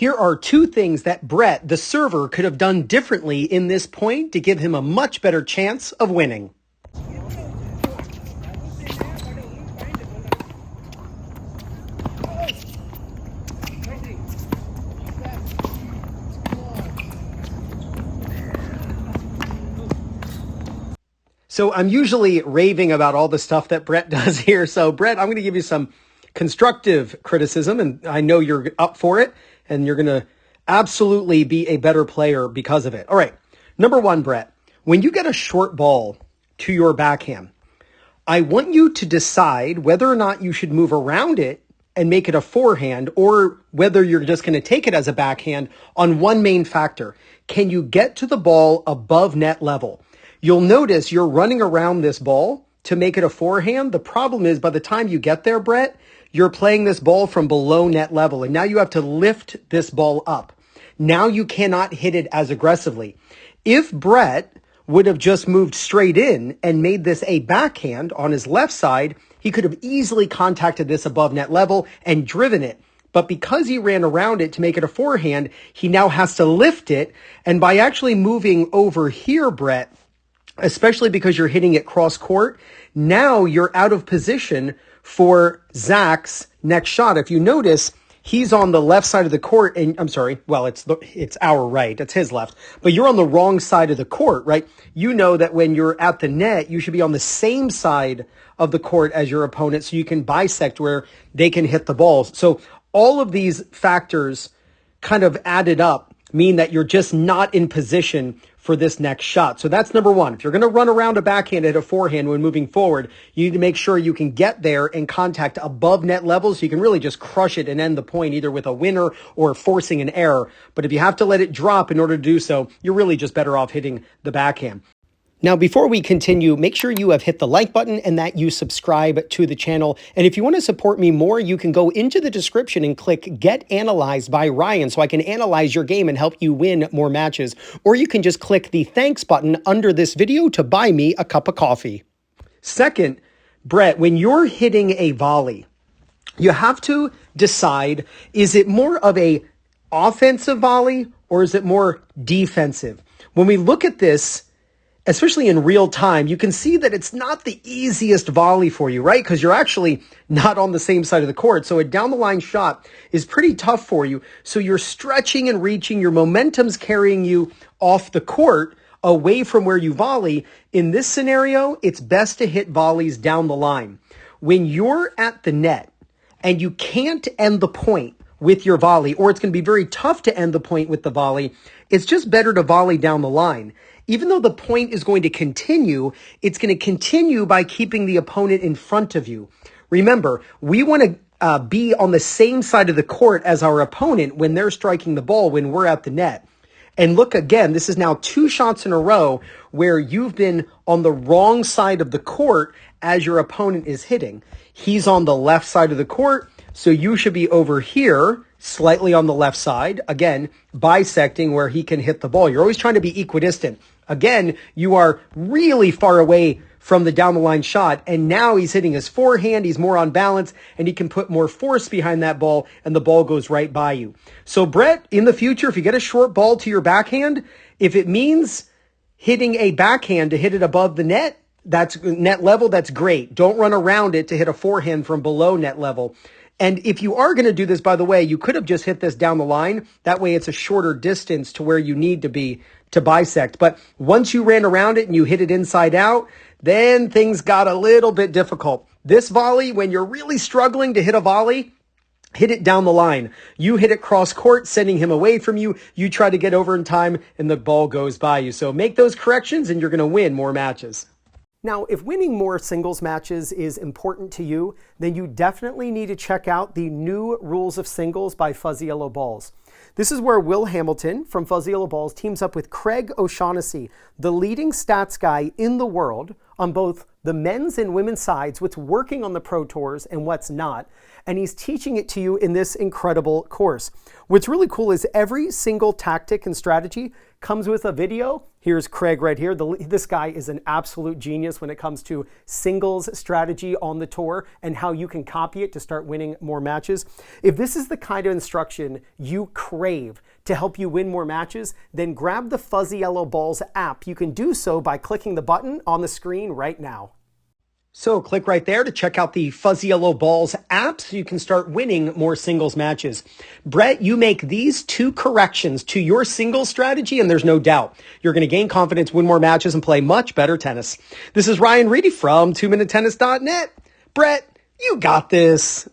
Here are two things that Brett, the server, could have done differently in this point to give him a much better chance of winning. So I'm usually raving about all the stuff that Brett does here. So Brett, I'm going to give you some constructive criticism, and I know you're up for it, and you're going to absolutely be a better player because of it. All right. Number one, Brett, when you get a short ball to your backhand, I want you to decide whether or not you should move around it and make it a forehand, or whether you're just going to take it as a backhand on one main factor. Can you get to the ball above net level? You'll notice you're running around this ball to make it a forehand. The problem is by the time you get there, Brett, you're playing this ball from below net level, and now you have to lift this ball up. Now you cannot hit it as aggressively. If Brett would have just moved straight in and made this a backhand on his left side, he could have easily contacted this above net level and driven it. But because he ran around it to make it a forehand, he now has to lift it. And by actually moving over here, Brett, especially because you're hitting it cross court, now you're out of position for Zach's next shot. If you notice, he's on the left side of the court, and I'm sorry, well, it's our right, it's his left, but you're on the wrong side of the court, right? You know that when you're at the net, you should be on the same side of the court as your opponent so you can bisect where they can hit the balls. So all of these factors kind of added up mean that you're just not in position for this next shot. So that's number one. If you're going to run around a backhand at a forehand when moving forward, you need to make sure you can get there and contact above net level so you can really just crush it and end the point either with a winner or forcing an error. But if you have to let it drop in order to do so, you're really just better off hitting the backhand. Now, before we continue, make sure you have hit the like button and that you subscribe to the channel. And if you want to support me more, you can go into the description and click Get Analyzed by Ryan so I can analyze your game and help you win more matches. Or you can just click the thanks button under this video to buy me a cup of coffee. Second, Brett, when you're hitting a volley, you have to decide, is it more of a offensive volley or is it more defensive? When we look at this, especially in real time, you can see that it's not the easiest volley for you, right? Because you're actually not on the same side of the court. So a down the line shot is pretty tough for you. So you're stretching and reaching, your momentum's carrying you off the court away from where you volley. In this scenario, it's best to hit volleys down the line. When you're at the net and you can't end the point with your volley, or it's going to be very tough to end the point with the volley, it's just better to volley down the line. Even though the point is going to continue, it's going to continue by keeping the opponent in front of you. Remember, we want to be on the same side of the court as our opponent when they're striking the ball when we're at the net. And look again, this is now 2 shots in a row where you've been on the wrong side of the court as your opponent is hitting. He's on the left side of the court, so you should be over here, slightly on the left side, again, bisecting where he can hit the ball. You're always trying to be equidistant. Again, you are really far away from the down the line shot, and now he's hitting his forehand, he's more on balance, and he can put more force behind that ball, and the ball goes right by you. So Brett, in the future, if you get a short ball to your backhand, if it means hitting a backhand to hit it above the net, that's net level, that's great. Don't run around it to hit a forehand from below net level. And if you are going to do this, by the way, you could have just hit this down the line. That way it's a shorter distance to where you need to be to bisect. But once you ran around it and you hit it inside out, then things got a little bit difficult. This volley, when you're really struggling to hit a volley, hit it down the line. You hit it cross court, sending him away from you. You try to get over in time and the ball goes by you. So make those corrections and you're going to win more matches. Now, if winning more singles matches is important to you, then you definitely need to check out the new Rules of Singles by Fuzzy Yellow Balls. This is where Will Hamilton from Fuzzy Yellow Balls teams up with Craig O'Shaughnessy, the leading stats guy in the world on both the men's and women's sides, what's working on the pro tours and what's not. And he's teaching it to you in this incredible course. What's really cool is every single tactic and strategy comes with a video. Here's Craig right here. This guy is an absolute genius when it comes to singles strategy on the tour and how you can copy it to start winning more matches. If this is the kind of instruction you crave to help you win more matches, then grab the Fuzzy Yellow Balls app. You can do so by clicking the button on the screen right now. So click right there to check out the Fuzzy Yellow Balls app so you can start winning more singles matches. Brett, you make these 2 corrections to your singles strategy and there's no doubt you're going to gain confidence, win more matches, and play much better tennis. This is Ryan Reedy from 2minutetennis.net. Brett, you got this.